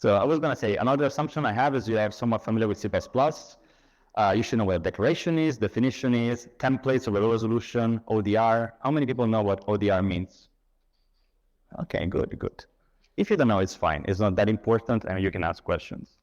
So I was going to say, another assumption I have is you are somewhat familiar with C++. You should know what a declaration is, definition is, templates of a low resolution, ODR. How many people know what ODR means? Okay, good. If you don't know, it's fine. It's not that important, and you can ask questions.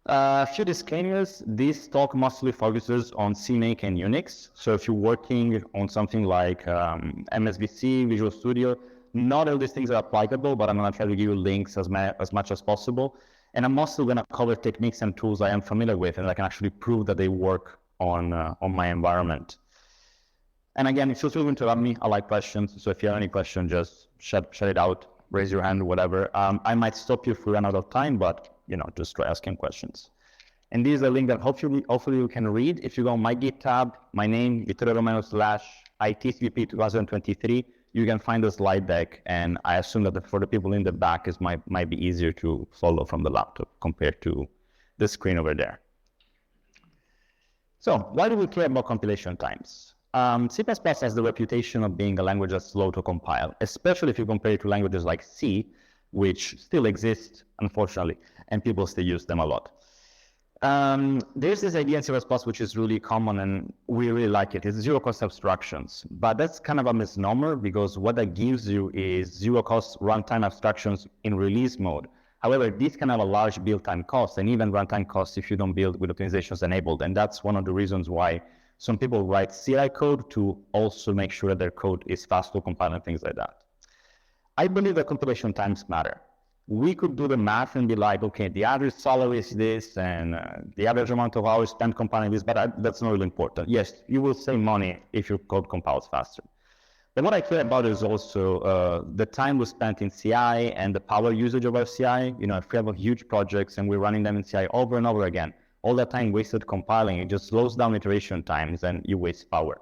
A few disclaimers. This talk mostly focuses on CMake and Unix. So if you're working on something like MSVC, Visual Studio, not all these things are applicable, but I'm going to try to give you links as much as possible. And I'm also going to cover techniques and tools I am familiar with, and I can actually prove that they work on my environment. And again, feel free to interrupt me. I like questions. So if you have any question, just shut it out, raise your hand, whatever. I might stop you if we run out of time, but just try asking questions. And this is a link that hopefully you can read. If you go on my GitHub, my name, Vittorio Romeo /itCpp 2023, you can find the slide deck. And I assume that for the people in the back, it might be easier to follow from the laptop compared to the screen over there. So why do we care about compilation times? C++ has the reputation of being a language that's slow to compile, especially if you compare it to languages like C, which still exist, unfortunately, and people still use them a lot. There's this idea in C++ which is really common, and we really like it. It's zero-cost abstractions, but that's kind of a misnomer because what that gives you is zero-cost runtime abstractions in release mode. However, these can have a large build time cost and even runtime costs if you don't build with optimizations enabled, and that's one of the reasons why some people write CI code to also make sure that their code is fast to compile and things like that. I believe that compilation times matter. We could do the math and be like, okay, the average salary is this, and the average amount of hours spent compiling this, but that's not really important. Yes, you will save money if your code compiles faster. But what I care about is also the time we spent in CI and the power usage of our CI. If we have huge projects and we're running them in CI over and over again, all that time wasted compiling, it just slows down iteration times and you waste power.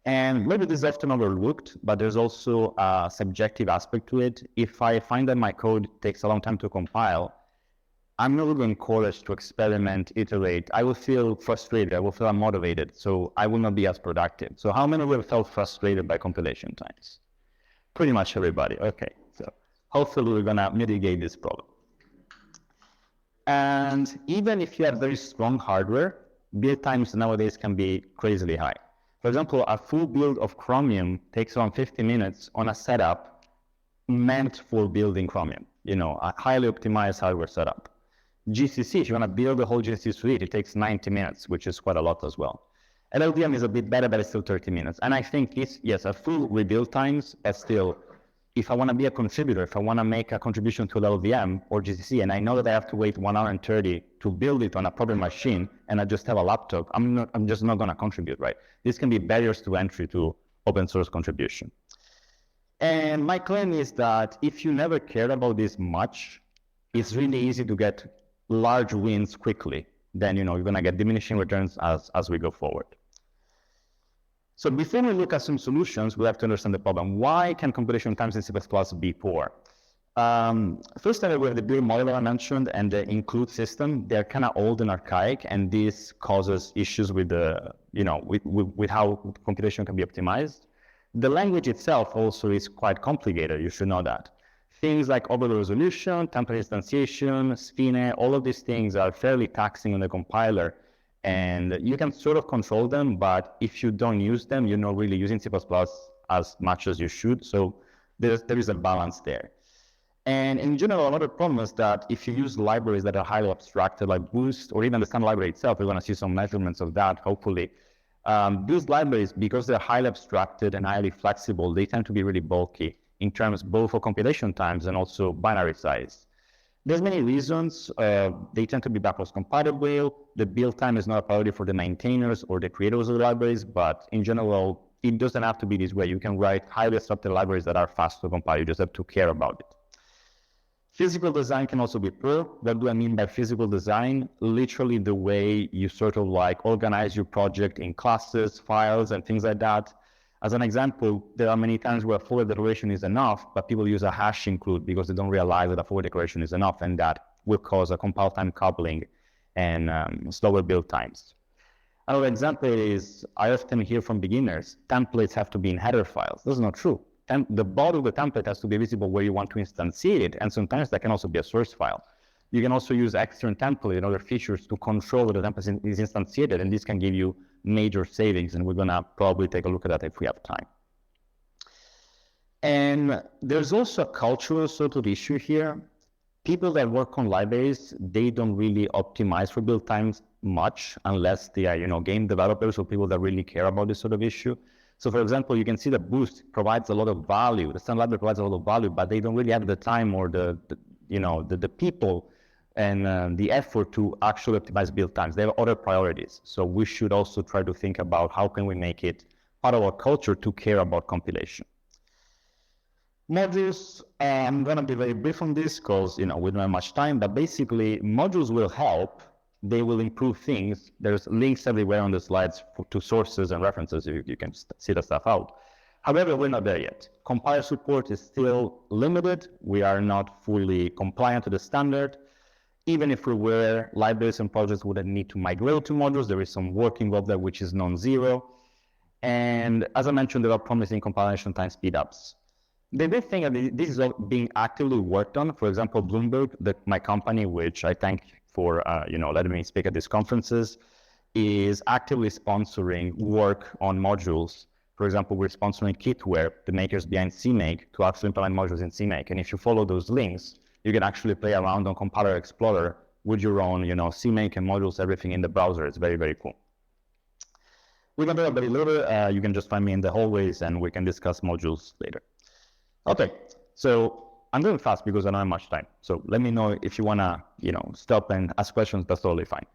And maybe this is often overlooked, but there's also a subjective aspect to it. If I find that my code takes a long time to compile, I'm not really encouraged to experiment, iterate. I will feel frustrated, I will feel unmotivated, so I will not be as productive. So how many will felt frustrated by compilation times? Pretty much everybody, okay. So hopefully we're gonna mitigate this problem. And even if you have very strong hardware, build times nowadays can be crazily high. For example, a full build of Chromium takes around 50 minutes on a setup meant for building Chromium, a highly optimized hardware setup. GCC, if you want to build the whole GCC suite, it takes 90 minutes, which is quite a lot as well. LLVM is a bit better, but it's still 30 minutes. And I think yes, a full rebuild times, but still, if I want to be a contributor, if I want to make a contribution to LLVM or GCC, and I know that I have to wait 1 hour and 30 to build it on a proper machine, and I just have a laptop, I'm just not going to contribute, right? This can be barriers to entry to open source contribution. And my claim is that if you never cared about this much, it's really easy to get large wins quickly. Then, you're going to get diminishing returns as we go forward. So before we look at some solutions, we have to understand the problem. Why can compilation times in C++ be poor? First, we have the build model I mentioned and the include system. They're kind of old and archaic, and this causes issues with the, with how compilation can be optimized. The language itself also is quite complicated. You should know that. Things like overload resolution, template instantiation, spine, all of these things are fairly taxing on the compiler. And you can sort of control them, but if you don't use them, you're not really using C++ as much as you should. So there is a balance there. And in general, another problem is that if you use libraries that are highly abstracted, like Boost, or even the standard library itself, we're going to see some measurements of that, hopefully. These libraries, because they're highly abstracted and highly flexible, they tend to be really bulky in terms both of compilation times and also binary size. There's many reasons. They tend to be backwards compatible. The build time is not a priority for the maintainers or the creators of the libraries, but in general, it doesn't have to be this way. You can write highly abstracted libraries that are fast to compile. You just have to care about it. Physical design can also be poor. What do I mean by physical design? Literally the way you sort of like organize your project in classes, files, and things like that. As an example, there are many times where a forward declaration is enough, but people use a hash include because they don't realize that a forward declaration is enough, and that will cause a compile time coupling and slower build times. Another example is, I often hear from beginners, templates have to be in header files. That's not true. The body of the template has to be visible where you want to instantiate it, and sometimes that can also be a source file. You can also use external template and other features to control where the template is instantiated, and this can give you major savings, and we're gonna probably take a look at that if we have time. And there's also a cultural sort of issue here. People that work on libraries, they don't really optimize for build times much unless they are, game developers or people that really care about this sort of issue. So for example, you can see that Boost provides a lot of value. The standard library provides a lot of value, but they don't really have the time or the people and the effort to actually optimize build times. They have other priorities. So we should also try to think about how can we make it part of our culture to care about compilation. Modules, I'm going to be very brief on this because we don't have much time, but basically modules will help. They will improve things. There's links everywhere on the slides to sources and references. You can see the stuff out. However, we're not there yet. Compiler support is still limited. We are not fully compliant to the standard. Even if we were, libraries and projects would need to migrate to modules. There is some work involved there which is non-zero. And as I mentioned, there are promising compilation time speedups. The big thing, and this is being actively worked on. For example, Bloomberg, my company, which I thank for letting me speak at these conferences, is actively sponsoring work on modules. For example, we're sponsoring Kitware, the makers behind CMake, to actually implement modules in CMake. And if you follow those links, you can actually play around on Compiler Explorer with your own, CMake and modules, everything in the browser. It's very, very cool. We're going to talk about it later. You can just find me in the hallways and we can discuss modules later. Okay, so I'm going fast because I don't have much time. So let me know if you want to, stop and ask questions. That's totally fine.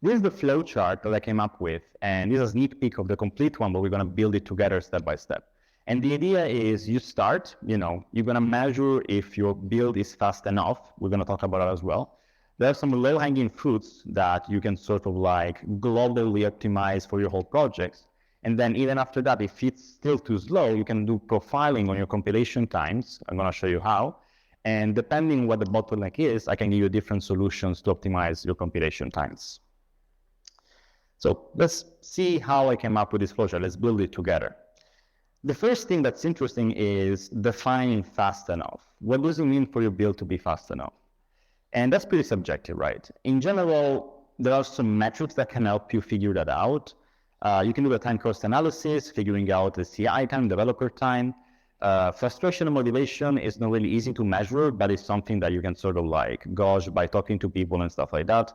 This is the flowchart that I came up with, and this is a sneak peek of the complete one, but we're going to build it together step by step. And the idea is you start, you're going to measure if your build is fast enough. We're going to talk about that as well. There are some low-hanging fruits that you can sort of like globally optimize for your whole projects. And then even after that, if it's still too slow, you can do profiling on your compilation times. I'm going to show you how. And depending what the bottleneck is, I can give you different solutions to optimize your compilation times. So let's see how I came up with this flowchart. Let's build it together. The first thing that's interesting is defining fast enough. What does it mean for your build to be fast enough? And that's pretty subjective, right? In general, there are some metrics that can help you figure that out. You can do a time cost analysis, figuring out the CI time, developer time. Frustration and motivation is not really easy to measure, but it's something that you can sort of like gauge by talking to people and stuff like that.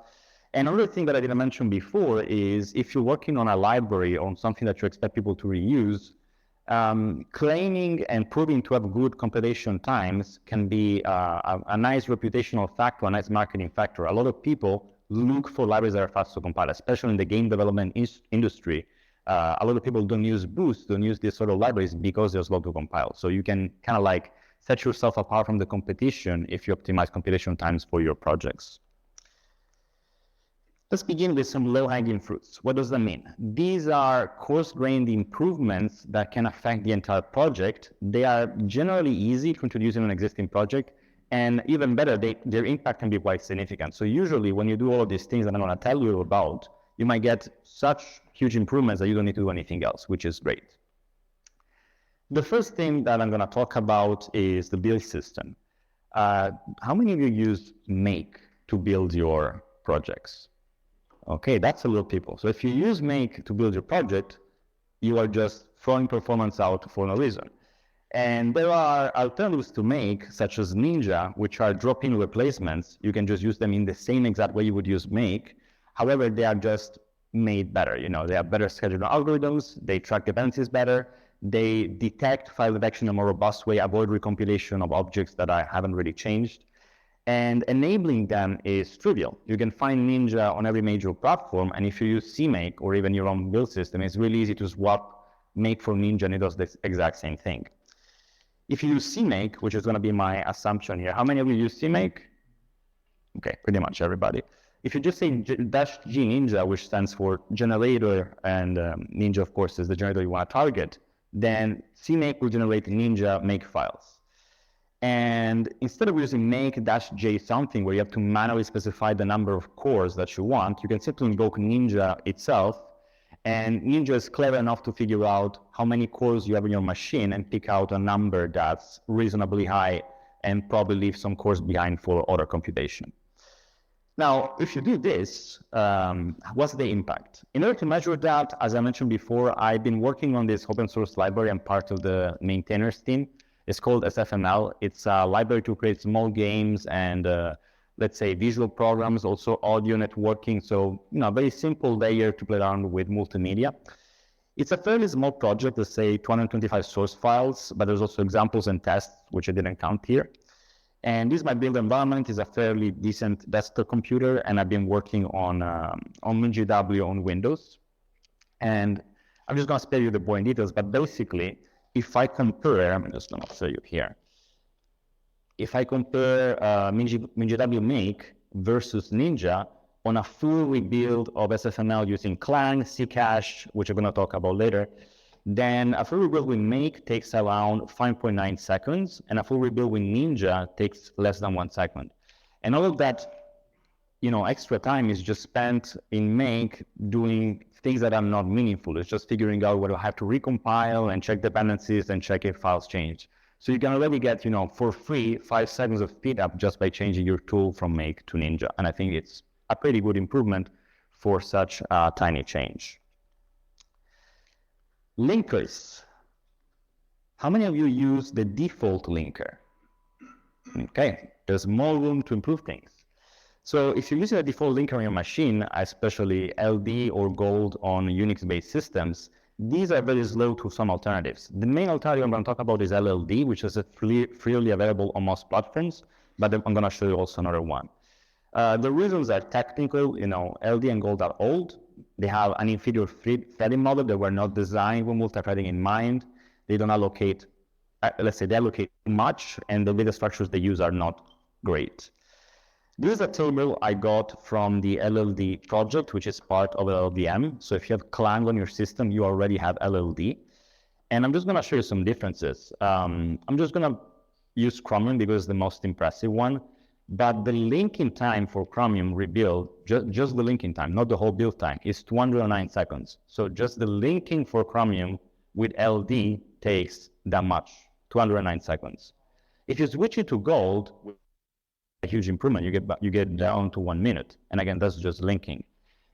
And another thing that I didn't mention before is if you're working on a library or on something that you expect people to reuse, claiming and proving to have good compilation times can be a nice reputational factor, a nice marketing factor. A lot of people look for libraries that are fast to compile, especially in the game development industry. A lot of people don't use Boost, don't use these sort of libraries because they're slow to compile. So you can kind of like set yourself apart from the competition if you optimize compilation times for your projects. Let's begin with some low-hanging fruits. What does that mean? These are coarse-grained improvements that can affect the entire project. They are generally easy to introduce in an existing project, and even better, their impact can be quite significant. So usually when you do all of these things that I'm going to tell you about, you might get such huge improvements that you don't need to do anything else, which is great. The first thing that I'm going to talk about is the build system. How many of you use Make to build your projects? Okay, that's a lot of people. So if you use Make to build your project, you are just throwing performance out for no reason. And there are alternatives to Make, such as Ninja, which are drop-in replacements. You can just use them in the same exact way you would use Make. However, they are just made better. They have better scheduling algorithms. They track dependencies better. They detect file detection in a more robust way, avoid recompilation of objects that I haven't really changed. And enabling them is trivial. You can find Ninja on every major platform. And if you use CMake or even your own build system, it's really easy to swap Make for Ninja, and it does the exact same thing. If you use CMake, which is going to be my assumption here, how many of you use CMake? Okay, pretty much everybody. If you just say -G Ninja, which stands for generator, and Ninja, of course, is the generator you want to target, then CMake will generate Ninja Make files. And instead of using make-J something where you have to manually specify the number of cores that you want, you can simply invoke Ninja itself. And Ninja is clever enough to figure out how many cores you have in your machine and pick out a number that's reasonably high and probably leave some cores behind for auto computation. Now, if you do this, what's the impact? In order to measure that, as I mentioned before, I've been working on this open source library. I'm part of the maintainers team. It's called SFML. It's a library to create small games and, let's say, visual programs, also audio networking. So, a very simple layer to play around with multimedia. It's a fairly small project, let's say 225 source files, but there's also examples and tests, which I didn't count here. And this my build environment is a fairly decent desktop computer, and I've been working on MinGW on Windows. And I'm just going to spare you the boring details, but basically, if I compare, I'm just going to show you here. If I compare MinGW Make versus Ninja on a full rebuild of SFML using Clang, Ccache, which I'm going to talk about later, then a full rebuild with Make takes around 5.9 seconds, and a full rebuild with Ninja takes less than 1 second. And all of that, extra time is just spent in Make doing things that are not meaningful. It's just figuring out whether I have to recompile and check dependencies and check if files change. So you can already get, for free, 5 seconds of speed up just by changing your tool from Make to Ninja. And I think it's a pretty good improvement for such a tiny change. Linkers. How many of you use the default linker? Okay, there's more room to improve things. So if you're using a default linker on your machine, especially LD or Gold on Unix-based systems, these are very slow to some alternatives. The main alternative I'm going to talk about is LLD, which is freely available on most platforms, but I'm going to show you also another one. The reasons are technical. LD and Gold are old. They have an inferior threading model. They were not designed with multi-threading in mind. They don't allocate, let's say they allocate much, and the data structures they use are not great. This is a table I got from the LLD project, which is part of LLVM. So if you have Clang on your system, you already have LLD. And I'm just going to show you some differences. I'm just going to use Chromium because it's the most impressive one. But the linking time for Chromium rebuild, just the linking time, not the whole build time, is 209 seconds. So just the linking for Chromium with LD takes that much, 209 seconds. If you switch it to Gold, a huge improvement, you get down to 1 minute. And again, that's just linking.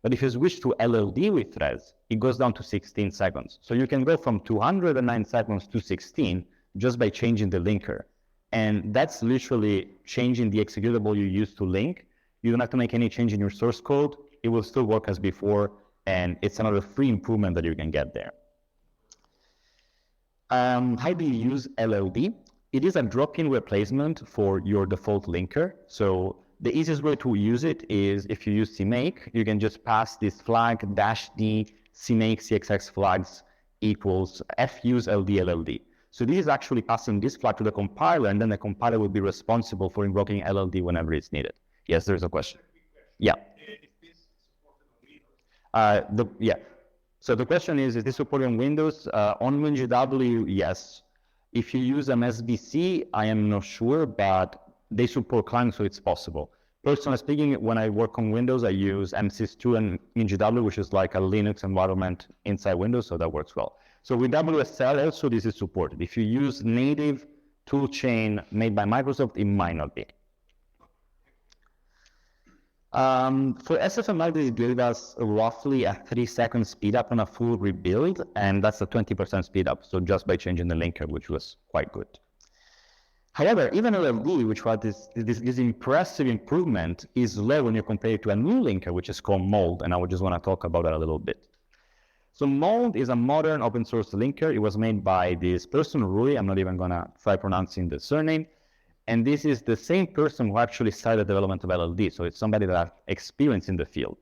But if you switch to LLD with threads, it goes down to 16 seconds. So you can go from 209 seconds to 16 just by changing the linker. And that's literally changing the executable you use to link. You don't have to make any change in your source code. It will still work as before, and it's another free improvement that you can get there. How do you use LLD? It is a drop-in replacement for your default linker. So the easiest way to use it is if you use CMake, you can just pass this flag -d CMake CXX flags equals fuse LD LLD. So this is actually passing this flag to the compiler, and then the compiler will be responsible for invoking LLD whenever it's needed. Yes, there's a question. Yeah. So the question is this supported on Windows? On WinGW, yes. If you use MSBC, I am not sure, but they support Clang, so it's possible. Personally speaking, when I work on Windows, I use MSys2 and WinGW, which is like a Linux environment inside Windows, so that works well. So with WSL also this is supported. If you use native toolchain made by Microsoft, it might not be. For SFML, they gave us roughly a 3-second speed up on a full rebuild, and that's a 20% speed up. So just by changing the linker, which was quite good. However, even LLD, which was this impressive improvement, is low when you compare it to a new linker, which is called Mold, and I would just want to talk about that a little bit. So Mold is a modern open source linker. It was made by this person, Rui. I'm not even going to try pronouncing the surname. And this is the same person who actually started the development of LLD. So it's somebody that has experience in the field.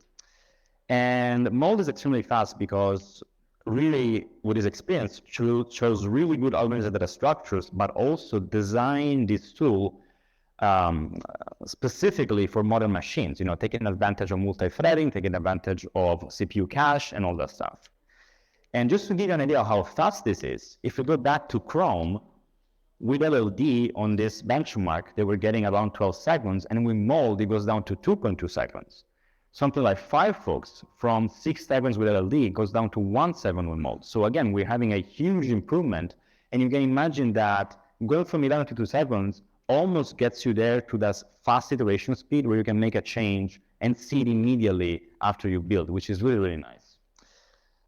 And Mold is extremely fast because really, with his experience, chose really good organized data structures, but also designed this tool specifically for modern machines, taking advantage of multi-threading, taking advantage of CPU cache and all that stuff. And just to give you an idea of how fast this is, if we go back to Chrome, with LLD on this benchmark, they were getting around 12 seconds, and with Mold, it goes down to 2.2 seconds. Something like Firefox, from 6 seconds with LLD, goes down to 1 second with Mold. So again, we're having a huge improvement, and you can imagine that going from 11 to 2 seconds almost gets you there to that fast iteration speed where you can make a change and see it immediately after you build, which is really, really nice.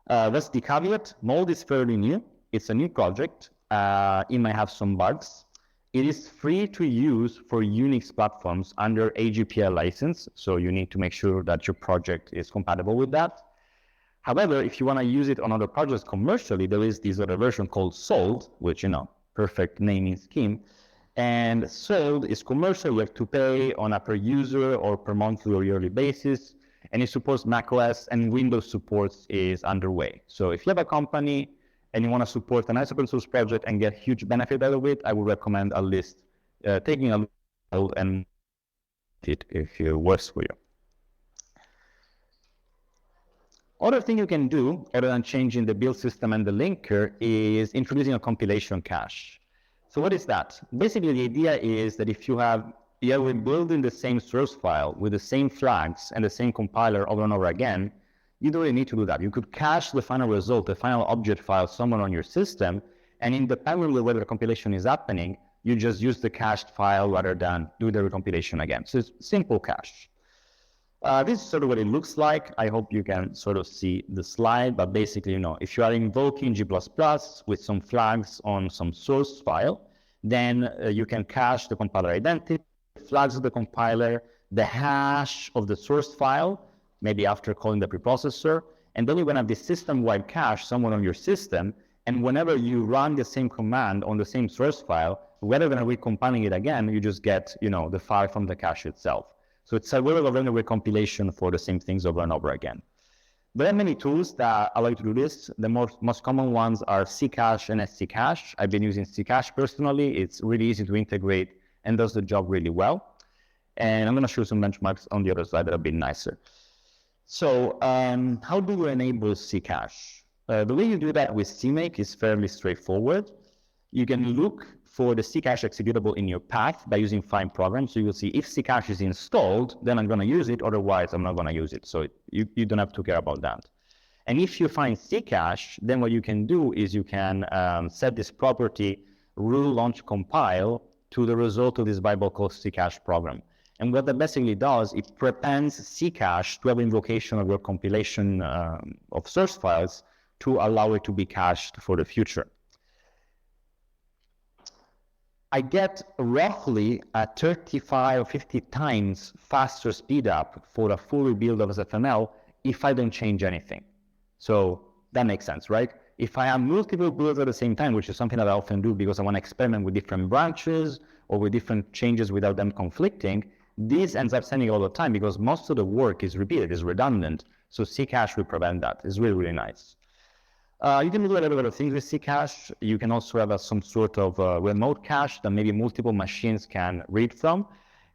That's the caveat. Mold is fairly new. It's a new project. It might have some bugs. It is free to use for Unix platforms under AGPL license, so you need to make sure that your project is compatible with that. However, if you want to use it on other projects commercially, there is this other version called Sold, which, perfect naming scheme. And Sold is commercial. You have to pay on a per user or per monthly or yearly basis. And it supports macOS, and Windows supports is underway. So if you have a company and you want to support a nice open source project and get huge benefit out of it, I would recommend at least taking a look and it if it works for you. Other thing you can do, other than changing the build system and the linker, is introducing a compilation cache. So what is that? Basically, the idea is that if you're building the same source file with the same flags and the same compiler over and over again, you don't really need to do that. You could cache the final result, the final object file somewhere on your system, and independently of whether the compilation is happening, you just use the cached file rather than do the recompilation again. So it's simple cache. This is sort of what it looks like. I hope you can sort of see the slide, but basically, if you are invoking G++ with some flags on some source file, then you can cache the compiler identity, flags of the compiler, the hash of the source file, maybe after calling the preprocessor, and then you're going to have this system-wide cache somewhere on your system, and whenever you run the same command on the same source file, rather than recompiling it again, you just get, the file from the cache itself. So it's a way of running a recompilation for the same things over and over again. There are many tools that allow you to do this. The most common ones are Ccache and sccache. I've been using Ccache personally. It's really easy to integrate and does the job really well. And I'm going to show some benchmarks on the other side that are a bit nicer. So how do we enable Ccache? The way you do that with CMake is fairly straightforward. You can look for the Ccache executable in your path by using find program. So you'll see if Ccache is installed, then I'm going to use it. Otherwise, I'm not going to use it. So you don't have to care about that. And if you find Ccache, then what you can do is you can set this property rule launch compile to the result of this variable called Ccache program. And what that basically does, it prepends Ccache to have invocation of your compilation of source files to allow it to be cached for the future. I get roughly a 35 or 50 times faster speed up for a full rebuild of SFML if I don't change anything. So that makes sense, right? If I have multiple builds at the same time, which is something that I often do because I want to experiment with different branches or with different changes without them conflicting, this ends up sending all the time because most of the work is repeated, is redundant. So Ccache will prevent that. It's really, really nice. You can do a little bit of things with Ccache. You can also have some sort of remote cache that maybe multiple machines can read from.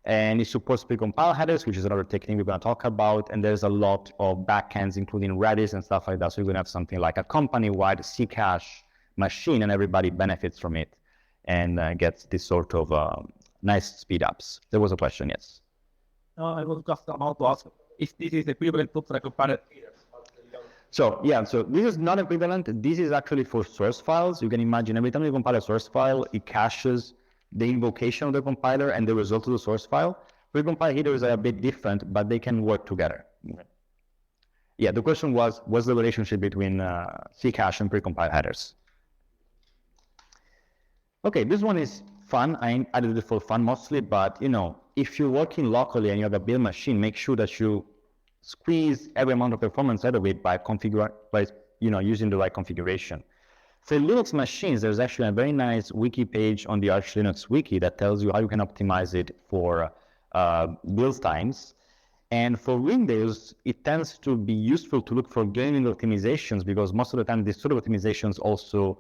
And it supports precompiled headers, which is another technique we're going to talk about. And there's a lot of backends, including Redis and stuff like that. So you're going to have something like a company-wide Ccache machine, and everybody benefits from it and gets this sort of nice speed ups. There was a question, yes? I was just about to ask if this is equivalent to precompiled headers. So this is not equivalent. This is actually for source files. You can imagine every time you compile a source file, it caches the invocation of the compiler and the result of the source file. Precompiled headers are a bit different, but they can work together. Okay. Yeah, the question was, what's the relationship between Ccache and precompiled headers? Okay, this one is fun. I added it for fun mostly, but if you're working locally and you have a build machine, make sure that you squeeze every amount of performance out of it by using the right configuration. For Linux machines, there's actually a very nice wiki page on the Arch Linux wiki that tells you how you can optimize it for build times. And for Windows, it tends to be useful to look for gaming optimizations because most of the time, these sort of optimizations also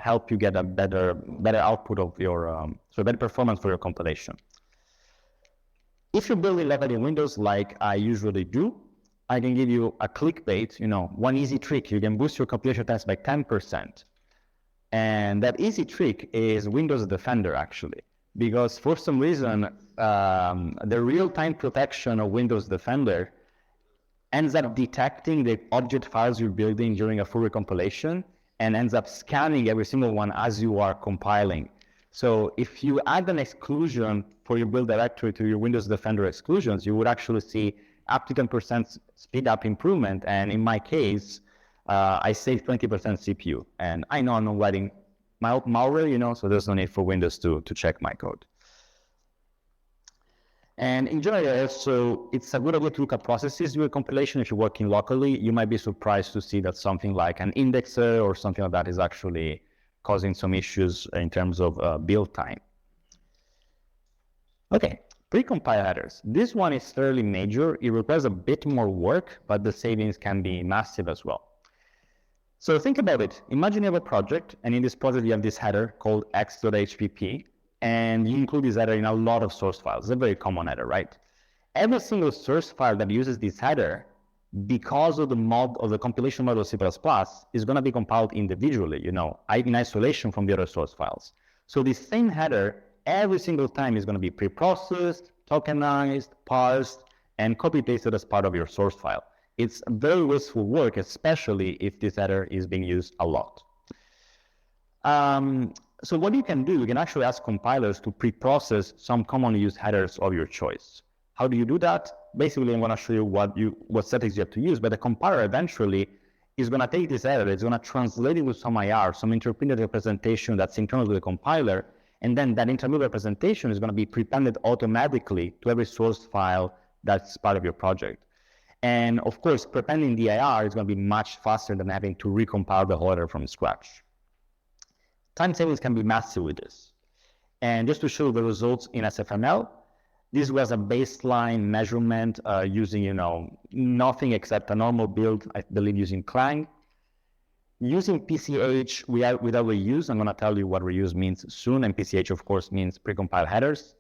help you get a better output of your, better performance for your compilation. If you're building locally in Windows, like I usually do, I can give you a clickbait, one easy trick. You can boost your compilation times by 10%. And that easy trick is Windows Defender, actually, because for some reason, the real-time protection of Windows Defender ends up detecting the object files you're building during a full recompilation and ends up scanning every single one as you are compiling. So if you add an exclusion for your build directory to your Windows Defender exclusions, you would actually see up to 10% speed up improvement. And in my case, I saved 20% CPU. And I know I'm not writing malware, so there's no need for Windows to check my code. And in general, also, it's a good way to look at processes with compilation. If you're working locally, you might be surprised to see that something like an indexer or something like that is actually causing some issues in terms of build time. Okay, precompile headers. This one is fairly major. It requires a bit more work, but the savings can be massive as well. So think about it. Imagine you have a project, and in this project you have this header called x.hpp, and you include this header in a lot of source files. It's a very common header, right? Every single source file that uses this header, because of the compilation mode of C++, is going to be compiled individually, in isolation from the other source files. So this same header, every single time, is going to be preprocessed, tokenized, parsed, and copy-pasted as part of your source file. It's very wasteful work, especially if this header is being used a lot. So what you can do, you can actually ask compilers to pre-process some commonly used headers of your choice. How do you do that? Basically, I'm going to show you what settings you have to use, but the compiler eventually is going to take this header, it's going to translate it with some IR, some interpreted representation that's internal to the compiler, and then that intermediate representation is going to be prepended automatically to every source file that's part of your project. And of course, prepending the IR is going to be much faster than having to recompile the whole header from scratch. Time savings can be massive with this. And just to show the results in SFML, this was a baseline measurement using, nothing except a normal build, I believe, using Clang. Using PCH without reuse, I'm going to tell you what reuse means soon, and PCH, of course, means precompiled headers.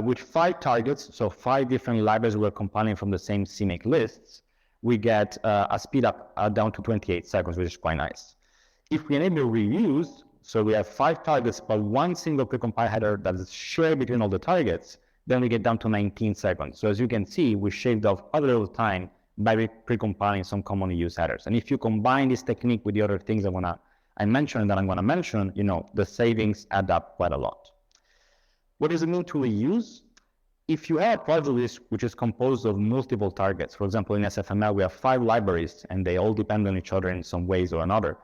With 5 targets, so 5 different libraries we're compiling from the same CMake lists, we get a speed up down to 28 seconds, which is quite nice. If we enable reuse, so we have 5 targets, but one single precompiled header that is shared between all the targets, then we get down to 19 seconds. So as you can see, we shaved off a little time by precompiling some commonly used headers. And if you combine this technique with the other things I mentioned that I'm going to mention, the savings add up quite a lot. What does it mean to reuse? If you have a project list which is composed of multiple targets, for example, in SFML, we have 5 libraries and they all depend on each other in some ways or another.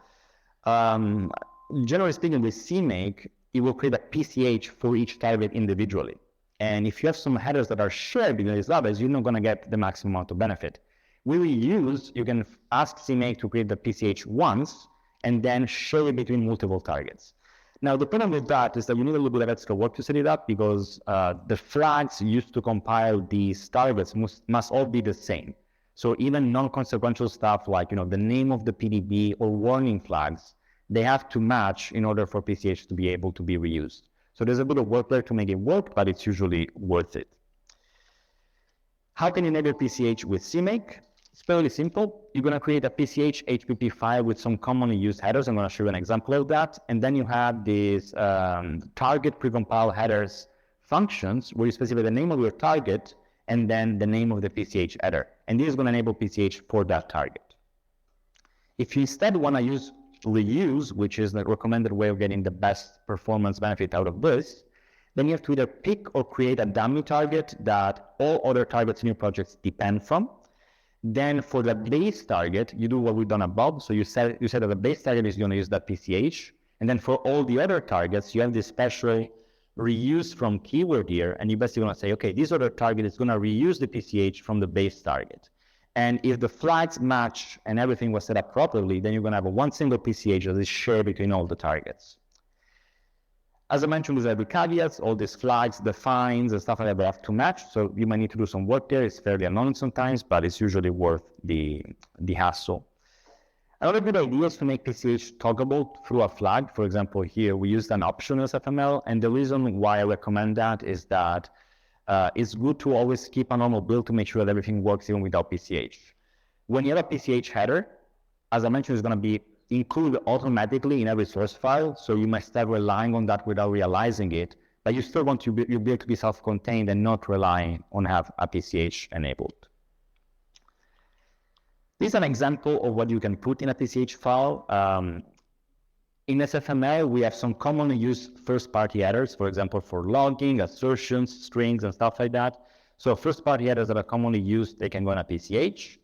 Generally speaking, with CMake, it will create a PCH for each target individually. And if you have some headers that are shared between these libraries, you're not going to get the maximum amount of benefit. With reuse, you can ask CMake to create the PCH once and then share it between multiple targets. Now, the problem with that is that you need a little bit of extra work to set it up because the flags used to compile these targets must all be the same. So even non-consequential stuff like the name of the PDB or warning flags, they have to match in order for PCH to be able to be reused. So there's a bit of work there to make it work, but it's usually worth it. How can you enable PCH with CMake? It's fairly simple. You're going to create a PCH HPP file with some commonly used headers. I'm going to show you an example of that. And then you have these target precompile headers functions where you specify the name of your target and then the name of the PCH header. And this is going to enable PCH for that target. If you instead want to use reuse, which is the recommended way of getting the best performance benefit out of this, then you have to either pick or create a dummy target that all other targets in your projects depend from. Then for the base target, you do what we've done above. So you said that the base target is going to use that PCH. And then for all the other targets, you have this special reuse from keyword here. And you basically want to say, okay, this other target is going to reuse the PCH from the base target. And if the flags match and everything was set up properly, then you're going to have one single PCH that is shared between all the targets. As I mentioned, with every caveats, all these flags, the fines, and stuff like that, they have to match. So you might need to do some work there. It's fairly annoying sometimes, but it's usually worth the hassle. Another good idea is to make PCH toggable through a flag. For example, here we used an option in SFML, and the reason why I recommend that is that it's good to always keep a normal build to make sure that everything works even without PCH. When you have a PCH header, as I mentioned, it's going to be included automatically in every source file, so you might start relying on that without realizing it, but you still want your build to be self-contained and not relying on have a PCH enabled. This is an example of what you can put in a PCH file. In SFML, we have some commonly used first-party headers, for example, for logging, assertions, strings, and stuff like that. So first-party headers that are commonly used, they can go on a PCH.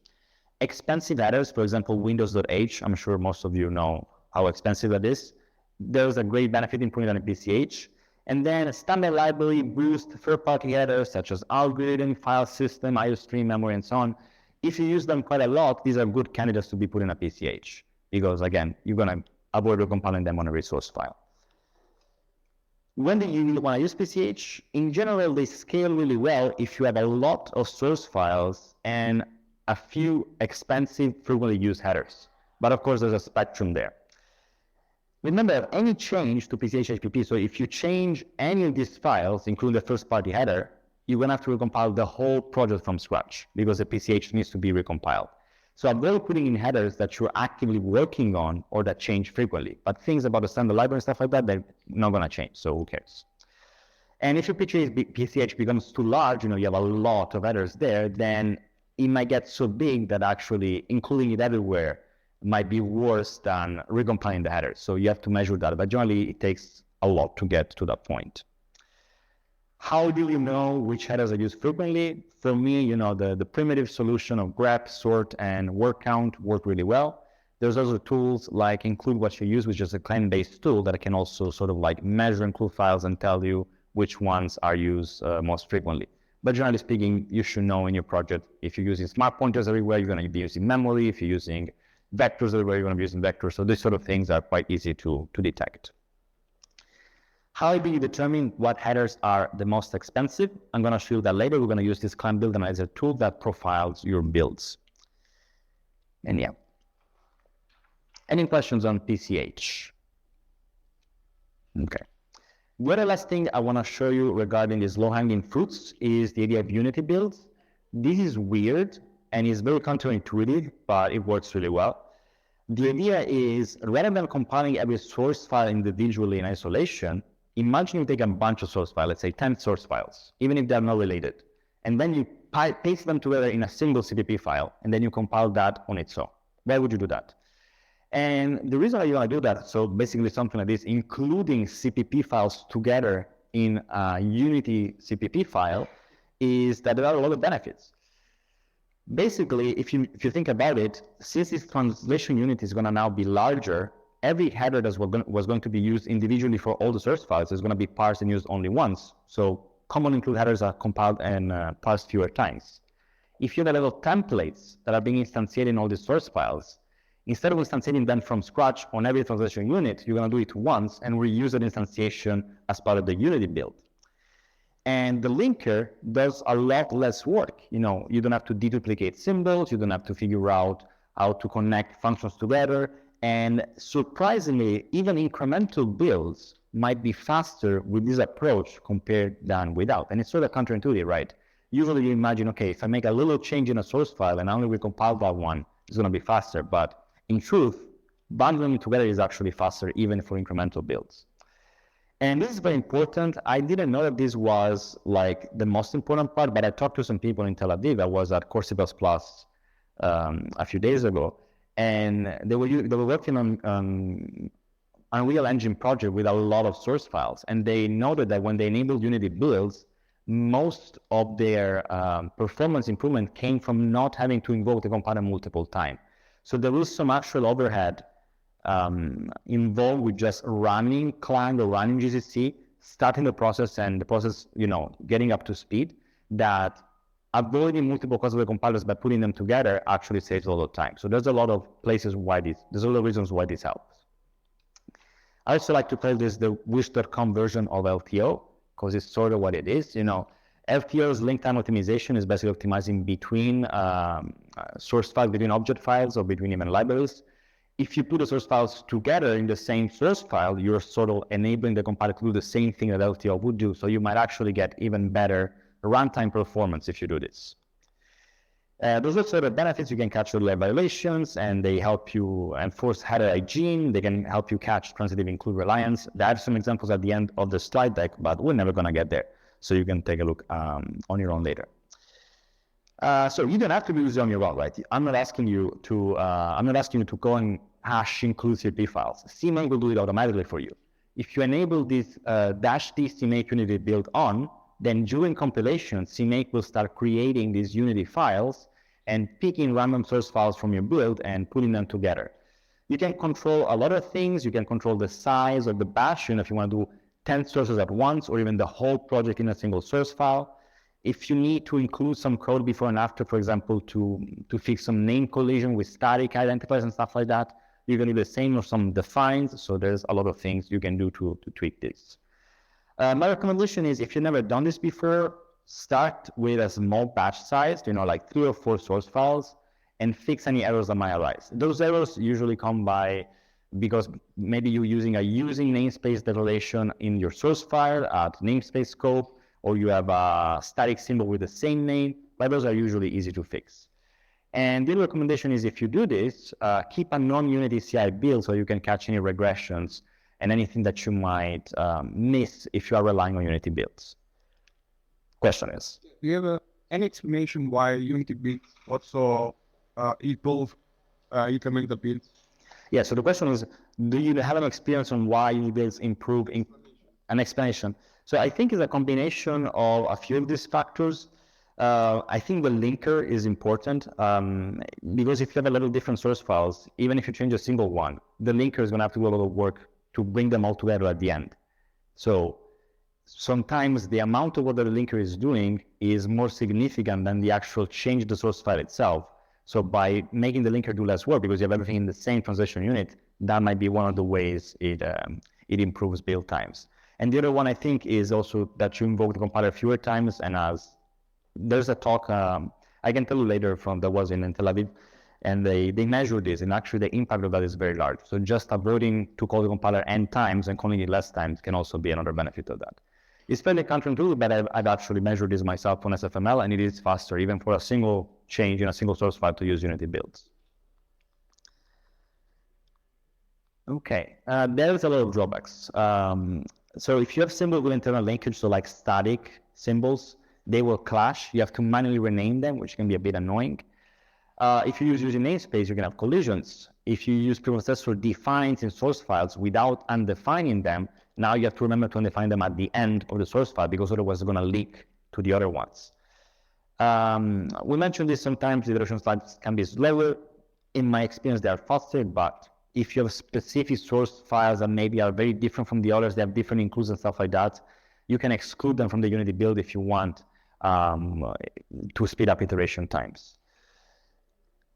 Expensive headers, for example, windows.h, I'm sure most of you know how expensive that is. There's a great benefit in putting it on a PCH. And then a standard library boost third-party headers such as algorithm, file system, IOStream, memory, and so on. If you use them quite a lot, these are good candidates to be put in a PCH because, again, you're going to avoid recompiling them on a resource file. When do you want to use PCH? In general, they scale really well if you have a lot of source files and a few expensive, frequently used headers. But of course, there's a spectrum there. Remember, any change to PCH HPP, so if you change any of these files, including the first-party header, you're going to have to recompile the whole project from scratch because the PCH needs to be recompiled. So avoid putting in headers that you're actively working on or that change frequently. But things about the standard library and stuff like that, they're not going to change, so who cares? And if your PCH becomes too large, you have a lot of headers there, then it might get so big that actually including it everywhere might be worse than recompiling the headers. So you have to measure that. But generally, it takes a lot to get to that point. How do you know which headers are used frequently? For me, the primitive solution of grep, sort, and word count work really well. There's also tools like include what you use, which is a claim-based tool that can also sort of like measure include files and tell you which ones are used most frequently. But generally speaking, you should know in your project, if you're using smart pointers everywhere, you're going to be using memory. If you're using vectors everywhere, you're going to be using vectors. So these sort of things are quite easy to detect. How do you determine what headers are the most expensive? I'm going to show you that later. We're going to use this client build analyzer tool that profiles your builds. And yeah. Any questions on PCH? Okay. The last thing I want to show you regarding these low-hanging fruits is the idea of unity builds. This is weird and is very counterintuitive, but it works really well. The idea is rather than compiling every source file individually in isolation, imagine you take a bunch of source files, let's say 10 source files, even if they're not related, and then you paste them together in a single CPP file, and then you compile that on its own. Why would you do that? And the reason why you want to do that, so basically something like this, including CPP files together in a Unity CPP file, is that there are a lot of benefits. Basically, if you think about it, since this translation unit is going to now be larger, every header that was going to be used individually for all the source files is going to be parsed and used only once. So common include headers are compiled and parsed fewer times. If you have a little templates that are being instantiated in all these source files, instead of instantiating them from scratch on every translation unit, you're going to do it once and reuse that instantiation as part of the Unity build. And the linker does a lot less work. You don't have to deduplicate symbols. You don't have to figure out how to connect functions together. And surprisingly, even incremental builds might be faster with this approach compared than without. And it's sort of counterintuitive, right? Usually you imagine, okay, if I make a little change in a source file and I only recompile that one, it's going to be faster. But in truth, bundling it together is actually faster even for incremental builds. And this is very important. I didn't know that this was like the most important part, but I talked to some people in Tel Aviv. I was at Core C++ a few days ago, and they were working on Unreal Engine project with a lot of source files, and they noted that when they enabled Unity builds, most of their performance improvement came from not having to invoke the compiler multiple times. So there was some actual overhead involved with just running Clang or running GCC, starting the process and the process, getting up to speed, that avoiding multiple calls of the compilers by putting them together actually saves a lot of time. So there's a lot of places there's a lot of reasons why this helps. I also like to call this the wish.com version of LTO, because it's sort of what it is. LTO's link time optimization is basically optimizing between source files, between object files, or between even libraries. If you put the source files together in the same source file, you're sort of enabling the compiler to do the same thing that LTO would do. So you might actually get even better runtime performance if you do this. Those are sort of benefits. You can catch the violations, and they help you enforce header hygiene. They can help you catch transitive include reliance. I have some examples at the end of the slide deck, but we're never going to get there. So you can take a look on your own later. So you don't have to use it on your own, right? I'm not asking you to go and hash include CP files. CMake will do it automatically for you. If you enable this -d CMake Unity build on, then during compilation, CMake will start creating these Unity files and picking random source files from your build and putting them together. You can control a lot of things. You can control the size of the bash, if you want to do 10 sources at once, or even the whole project in a single source file. If you need to include some code before and after, for example, to fix some name collision with static identifiers and stuff like that, you can do the same, or some defines. So there's a lot of things you can do to tweak this. My recommendation is, if you've never done this before, start with a small batch size, like 3 or 4 source files, and fix any errors that might arise. Those errors usually come because maybe you're using a using namespace declaration in your source file at namespace scope, or you have a static symbol with the same name, but those are usually easy to fix. And the recommendation is, if you do this, keep a non-Unity CI build so you can catch any regressions and anything that you might miss if you are relying on Unity builds. Question is? Do you have any explanation why Unity builds also equals you can make the builds? Yeah, so the question is, do you have an experience on why Unity builds improve an explanation? So I think it's a combination of a few of these factors. I think the linker is important because if you have a little different source files, even if you change a single one, the linker is going to have to do a lot of work to bring them all together at the end. So sometimes the amount of what the linker is doing is more significant than the actual change of the source file itself. So by making the linker do less work because you have everything in the same translation unit, that might be one of the ways it improves build times. And the other one, I think, is also that you invoke the compiler fewer times. And as there's a talk I can tell you later that was in Tel Aviv, and they measure this, and actually the impact of that is very large. So just avoiding to call the compiler n times and calling it less times can also be another benefit of that. It's fairly counterintuitive, but I've actually measured this myself on SFML, and it is faster, even for a single change in a single source file, to use Unity builds. Okay, there's a lot of drawbacks. So if you have symbols with internal linkage, so like static symbols, they will clash. You have to manually rename them, which can be a bit annoying. If you use using namespace, you can have collisions. If you use preprocessor defines in source files without undefining them, now you have to remember to undefine them at the end of the source file, because otherwise it's going to leak to the other ones. We mentioned this sometimes, the iteration slides can be slower. In my experience, they are faster, but if you have specific source files that maybe are very different from the others, they have different includes and stuff like that, you can exclude them from the Unity build if you want to speed up iteration times.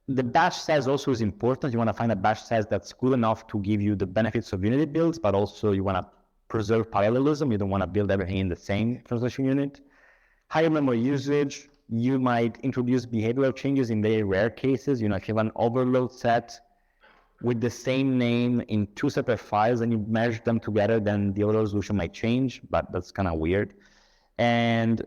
The batch size also is important. You want to find a batch size that's good enough to give you the benefits of Unity builds, but also you want to preserve parallelism. You don't want to build everything in the same translation unit. Higher memory usage, you might introduce behavioral changes in very rare cases. If you have an overload set with the same name in 2 separate files and you merge them together, then the overload resolution might change, but that's kind of weird. And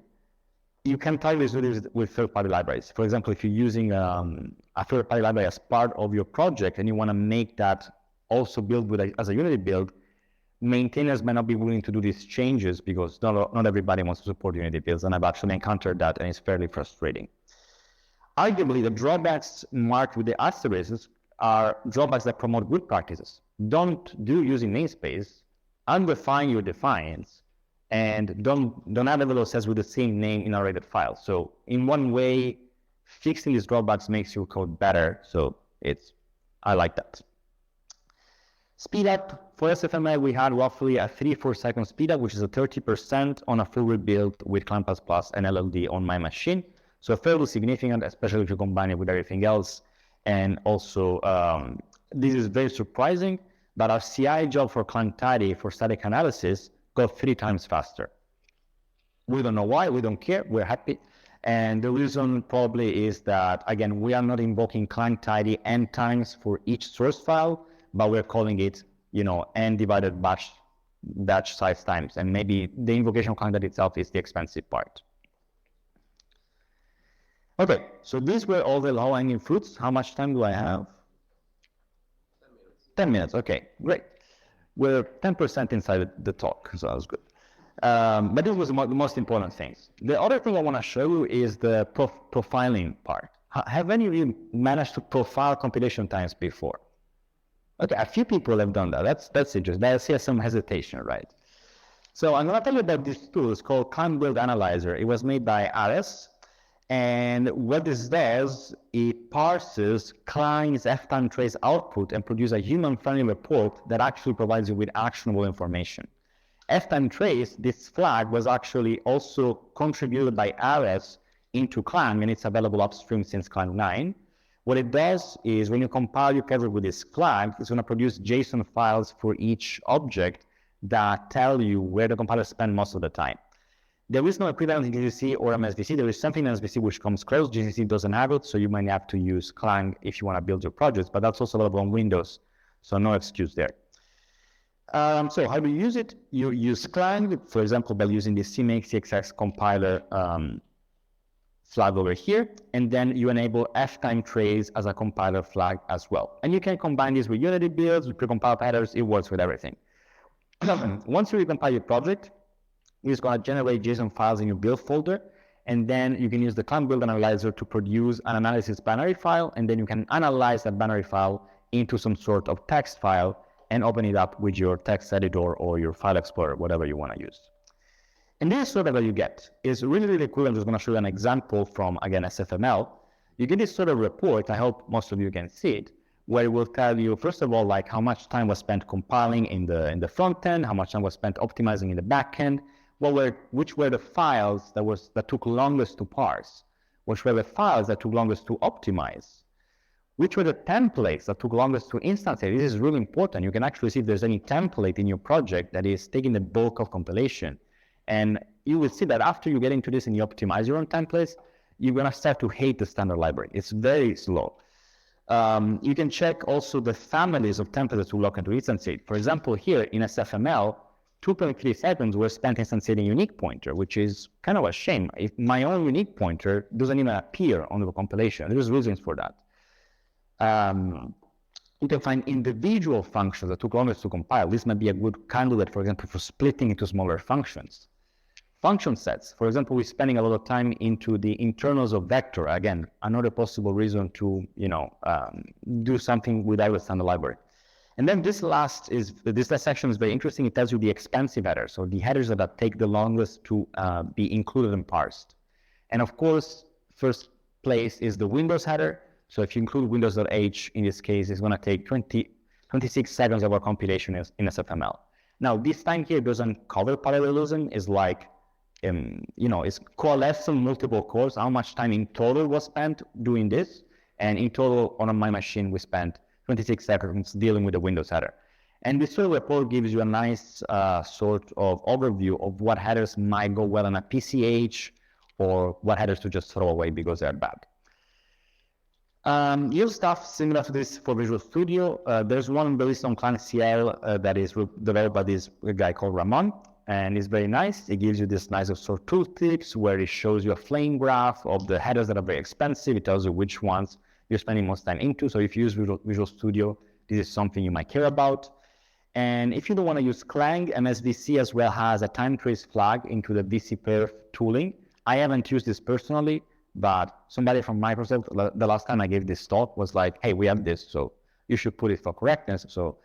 you can tie this with third-party libraries. For example, if you're using a third-party library as part of your project and you want to make that also build as a Unity build, maintainers might not be willing to do these changes because not everybody wants to support Unity builds, and I've actually encountered that, and it's fairly frustrating. Arguably, the drawbacks marked with the asterisks are drawbacks that promote good practices. Don't do using namespace, undefine your defines, and don't have a sets with the same name in a rated file. So in one way, fixing these drawbacks makes your code better. So I like that. Speed up, for SFML, we had roughly a 3-4 second speed up, which is a 30% on a full rebuild with Clang++ and LLD on my machine. So fairly significant, especially if you combine it with everything else. And also, this is very surprising, but our CI job for Clang for static analysis got 3 times faster. We don't know why, we don't care, we're happy. And the reason probably is that, again, we are not invoking Clang n times for each source file, but we're calling it, n divided batch size times. And maybe the invocation of Clang itself is the expensive part. Okay, so these were all the low-hanging fruits. How much time do I have? 10 minutes, okay, great. We're 10% inside the talk, so that was good. But this was the most important things. The other thing I want to show you is the profiling part. Have any of you managed to profile compilation times before? Okay, a few people have done that. That's interesting. I see some hesitation, right? So I'm going to tell you about this tool. It's called Compiled Analyzer. It was made by Ares. And what this does, it parses client's F-time trace output and produces a human-friendly report that actually provides you with actionable information. F-time trace, this flag was actually also contributed by Ares into Clang, and it's available upstream since Clang 9. What it does is when you compile your project with this flag, it's going to produce JSON files for each object that tell you where the compiler spent most of the time. There is no equivalent in GCC or MSVC. There is something in MSVC which comes close. GCC doesn't have it, so you might have to use Clang if you want to build your projects, but that's also available on Windows, so no excuse there. So how do you use it? You use Clang, for example, by using the CMake CXX compiler flag over here, and then you enable F-time trace as a compiler flag as well. And you can combine this with Unity builds, with precompiled headers. It works with everything. Once you recompile your project, it's going to generate JSON files in your build folder, and then you can use the Clang build analyzer to produce an analysis binary file, and then you can analyze that binary file into some sort of text file and open it up with your text editor or your file explorer, whatever you want to use. And this is sort of what you get. It's really, really cool. I'm just going to show you an example from, again, SFML. You get this sort of report, I hope most of you can see it, where it will tell you, first of all, like how much time was spent compiling in the front end, how much time was spent optimizing in the back end, which were the files that took longest to parse, which were the files that took longest to optimize, which were the templates that took longest to instantiate. This is really important. You can actually see if there's any template in your project that is taking the bulk of compilation. And you will see that after you get into this and you optimize your own templates, you're going to start to hate the standard library. It's very slow. You can check also the families of templates to lock into instantiate. For example, here in SFML, 2.3 seconds were spent instantiating unique pointer, which is kind of a shame. If my own unique pointer doesn't even appear on the compilation, there's reasons for that. You can find individual functions that took longest to compile. This might be a good candidate, for example, for splitting into smaller functions. Function sets, for example, we're spending a lot of time into the internals of vector. Again, another possible reason to do something with the standard library. And then this last section is very interesting. It tells you the expensive headers, so the headers that take the longest to be included and parsed. And of course, first place is the Windows header. So if you include Windows.h, in this case, it's going to take 26 seconds of our compilation in SFML. Now, this time here doesn't cover parallelism. It's like, it's coalescing multiple cores. How much time in total was spent doing this? And in total, on my machine, we spent 26 seconds dealing with the Windows header. And this sort of report gives you a nice sort of overview of what headers might go well on a PCH or what headers to just throw away because they're bad. You have stuff similar to this for Visual Studio. There's one released on Clang CL that is developed by this guy called Ramon, and it's very nice. It gives you this nice sort of tooltips where it shows you a flame graph of the headers that are very expensive. It tells you which ones you're spending most time into. So if you use Visual Studio, this is something you might care about. And if you don't want to use Clang, MSVC as well has a time trace flag into the VCPerf tooling. I haven't used this personally, but somebody from Microsoft, the last time I gave this talk, was like, hey, we have this, so you should put it for correctness. So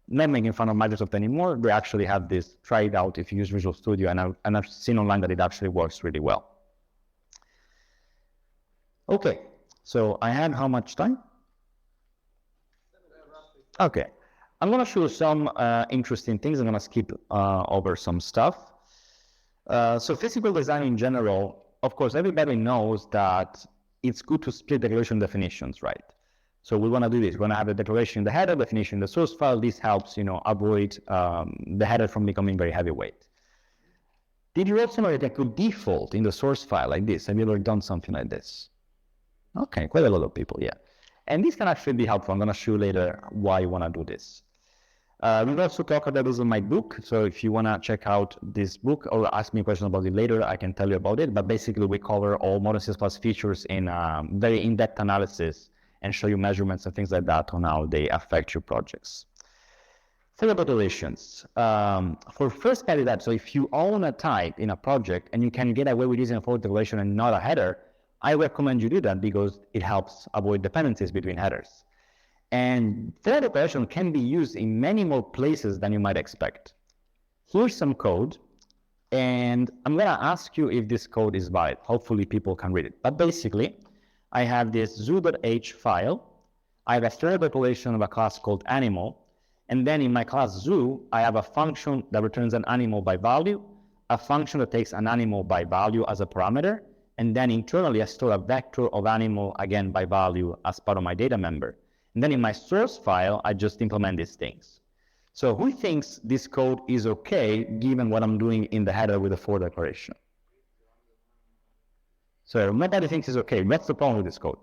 not making fun of Microsoft anymore. They actually have this. Try it out if you use Visual Studio, and I've seen online that it actually works really well. Okay, so I had how much time? Okay, I'm going to show you some interesting things. I'm going to skip over some stuff. So physical design in general, of course, everybody knows that it's good to split declaration definitions, right? So we want to do this. We want to have the declaration in the header, definition in the source file. This helps, avoid the header from becoming very heavyweight. Did you also know that I could default in the source file like this? Have you ever done something like this? Okay, quite a lot of people, yeah. And this can actually be helpful. I'm going to show you later why you want to do this. We'll also talk about this in my book. So if you want to check out this book or ask me a question about it later, I can tell you about it. But basically, we cover all modern C++ features in very in-depth analysis and show you measurements and things like that on how they affect your projects. Failure iterations. For first candidate, so if you own a type in a project and you can get away with using a fault declaration and not a header, I recommend you do that because it helps avoid dependencies between headers. And thread operation can be used in many more places than you might expect. Here's some code, and I'm going to ask you if this code is valid. Hopefully people can read it. But basically, I have this zoo.h file. I have a thread population of a class called animal. And then in my class zoo, I have a function that returns an animal by value, a function that takes an animal by value as a parameter, and then internally I store a vector of animal, again, by value as part of my data member. And then in my source file, I just implement these things. So who thinks this code is okay, given what I'm doing in the header with the for declaration? So nobody thinks it's okay. What's the problem with this code?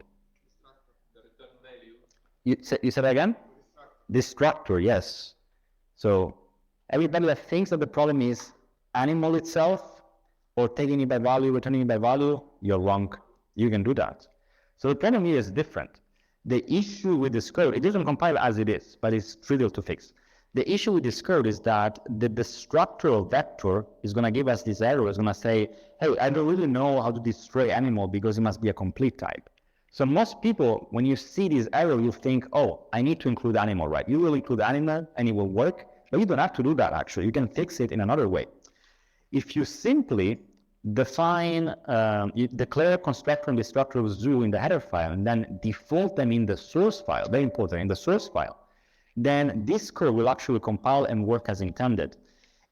You said again? Destructor, yes. So everybody that thinks that the problem is animal itself, or taking it by value, returning it by value, you're wrong. You can do that. So the problem here is different. The issue with this code, it doesn't compile as it is, but it's trivial to fix. The issue with this code is that the destructor of vector is going to give us this error. It's going to say, hey, I don't really know how to destroy animal because it must be a complete type. So most people, when you see this error, you think, oh, I need to include animal, right? You will include animal and it will work, but you don't have to do that actually. You can fix it in another way. If you simply define, you declare constructor and destructor of zoo in the header file and then default them in the source file, very important, in the source file, then this code will actually compile and work as intended.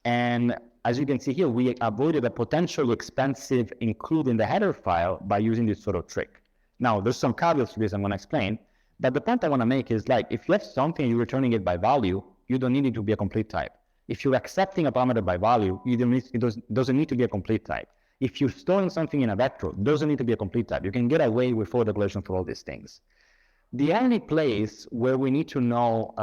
And as you can see here, we avoided a potential expensive include in the header file by using this sort of trick. Now, there's some caveats to this I'm going to explain, but the point I want to make is like, if you have something and you're returning it by value, you don't need it to be a complete type. If you're accepting a parameter by value, it doesn't need to be a complete type. If you're storing something in a vector, it doesn't need to be a complete type. You can get away with for declaration for all these things. The only place where we need to know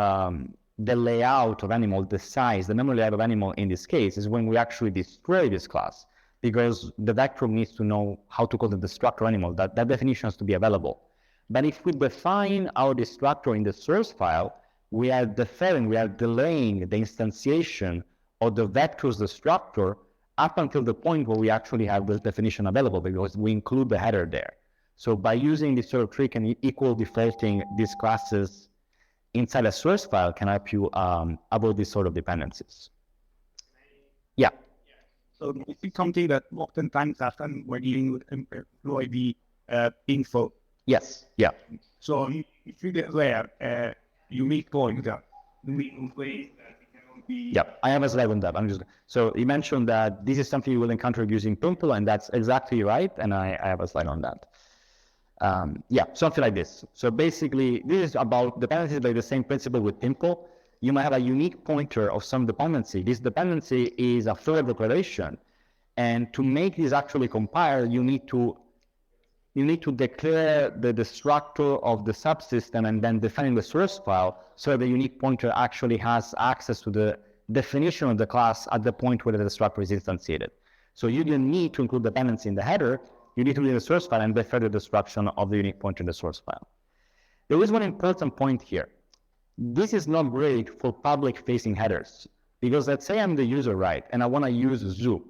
the layout of animal, the size, the memory layout of animal in this case is when we actually destroy this class, because the vector needs to know how to call the destructor animal. That definition has to be available. But if we define our destructor in the source file, we are deferring, we are delaying the instantiation of the vector's destructor up until the point where we actually have this definition available, because we include the header there. So by using this sort of trick and equal defaulting these classes inside a source file can help you avoid these sort of dependencies. Yeah. So this is something that oftentimes happens when you employ the info. Yes. Yeah. So if you declare a unique pointer, unique way that it cannot be. Yeah, I have a slide on that. So you mentioned that this is something you will encounter using Pimple, and that's exactly right. And I have a slide on that. Yeah, something like this. So basically, this is about dependencies by the same principle with Pimple. You might have a unique pointer of some dependency. This dependency is a thread declaration. And to make this actually compile, you need to declare the destructor of the subsystem and then define the source file so the unique pointer actually has access to the definition of the class at the point where the destructor is instantiated. So you don't need to include dependency in the header. You need to read the source file and defer the destruction of the unique pointer in the source file. There is one important point here. This is not great for public-facing headers, because let's say I'm the user, right, and I want to use zoo.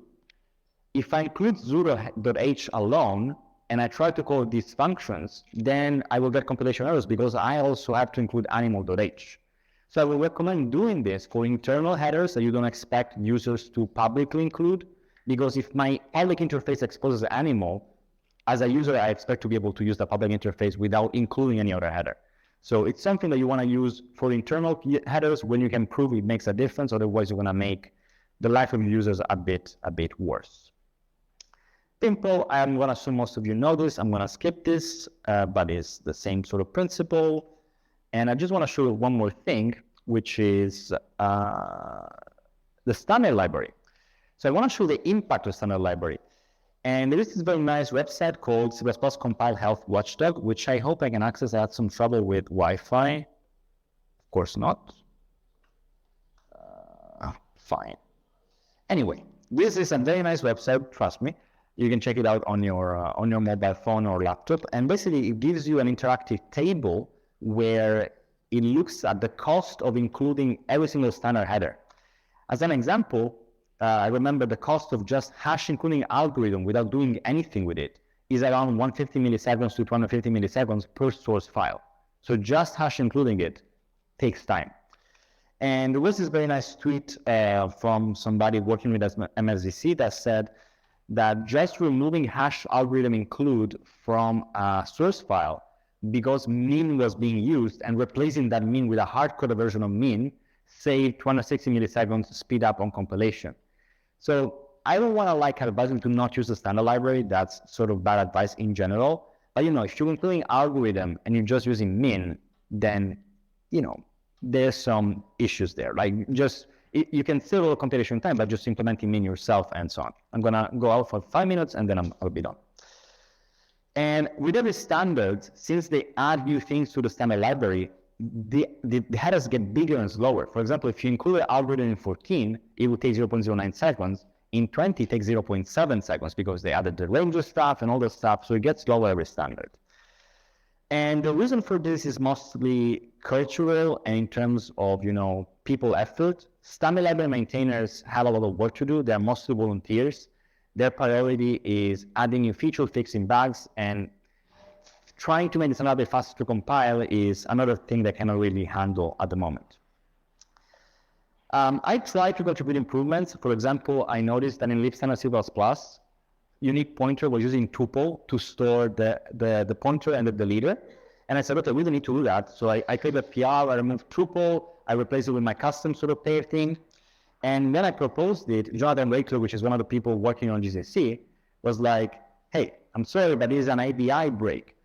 If I include zoo.h alone, and I try to call these functions, then I will get compilation errors because I also have to include animal.h. So I will recommend doing this for internal headers that you don't expect users to publicly include, because if my public interface exposes animal, as a user, I expect to be able to use the public interface without including any other header. So it's something that you want to use for internal headers when you can prove it makes a difference. Otherwise, you're going to make the life of users a bit worse. Simple. I'm going to assume most of you know this. I'm going to skip this, but it's the same sort of principle. And I just want to show you one more thing, which is the standard library. So I want to show the impact of standard library. And there is this very nice website called C++ Compile Health Watchdog, which I hope I can access. I had some trouble with Wi-Fi. Of course not. Fine. Anyway, this is a very nice website, trust me. You can check it out on your mobile phone or laptop. And basically, it gives you an interactive table where it looks at the cost of including every single standard header. As an example, I remember the cost of just hash including algorithm without doing anything with it is around 150 milliseconds to 250 milliseconds per source file. So just hash including it takes time. And there was this very nice tweet from somebody working with MSDC that said that just removing hash algorithm include from a source file because min was being used and replacing that min with a hard-coded version of min saved 260 milliseconds speed up on compilation. So I don't want to advise you to not use the standard library. That's sort of bad advice in general. But if you're including algorithm and you're just using min, then there's some issues there. You can still roll compilation time, but just implementing min yourself and so on. I'm gonna go out for 5 minutes and then I'll be done. And with every standard, since they add new things to the standard library, the headers get bigger and slower. For example, if you include an algorithm in 14, it will take 0.09 seconds. In 20, it takes 0.7 seconds because they added the ranger stuff and all that stuff, so it gets slower every standard. And the reason for this is mostly cultural and in terms of, people effort. Standard library maintainers have a lot of work to do. They're mostly volunteers. Their priority is adding new features, fixing bugs, and trying to make the standard library faster to compile is another thing they cannot really handle at the moment. I tried to contribute improvements. For example, I noticed that in libstandard C++, unique pointer was using tuple to store the pointer and the deleter. And I said, okay, we don't need to do that. So I created a PR, I removed tuple, I replaced it with my custom sort of pair thing. And then I proposed it. Jonathan Wakeler, which is one of the people working on GCC, was like, hey, I'm sorry, but this is an ABI break.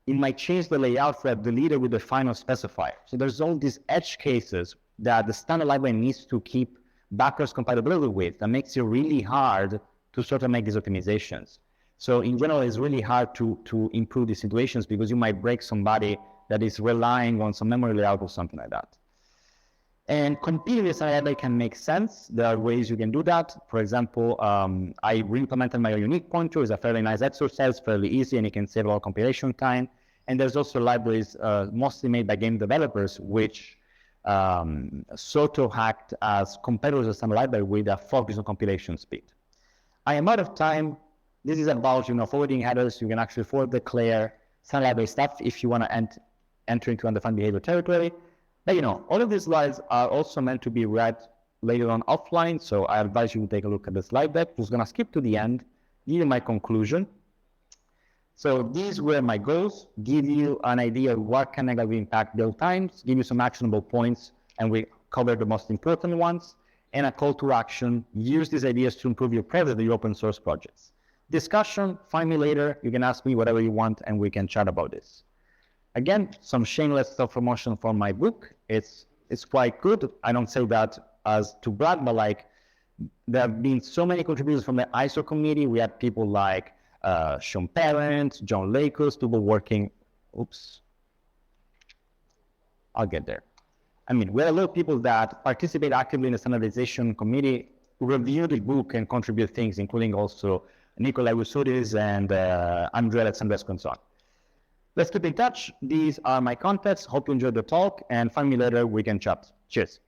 It might change the layout for a deleter with the final specifier. So there's all these edge cases that the standard library needs to keep backwards compatibility with. That makes it really hard to sort of make these optimizations. So in general, it's really hard to improve these situations because you might break somebody that is relying on some memory layout or something like that. And competing with standard library can make sense. There are ways you can do that. For example, I re-implemented my unique pointer. It's a fairly nice exercise, fairly easy, and you can save a lot of compilation time. And there's also libraries mostly made by game developers, which sort of act as competitors of standard library with a focus on compilation speed. I am out of time. This is about forwarding headers. You can actually forward declare standard library stuff if you want to enter into undefined behavior territory. But all of these slides are also meant to be read later on offline. So I advise you to take a look at the slide deck. I'm just going to skip to the end, give you my conclusion. So these were my goals, give you an idea of what can negatively impact build times, give you some actionable points, and we covered the most important ones, and a call to action. Use these ideas to improve your presence in your open source projects. Discussion, find me later. You can ask me whatever you want, and we can chat about this. Again, some shameless self-promotion for my book. It's quite good. I don't say that as to brag, but there have been so many contributors from the ISO committee. We had people like Sean Parent, John Lakos, people working, I'll get there. We had a lot of people that participate actively in the standardization committee, review the book and contribute things, including also Nikolai Rusudis and Andrea Alexandrescu and so on. Let's keep in touch. These are my contacts. Hope you enjoyed the talk and find me later. We can chat. Cheers.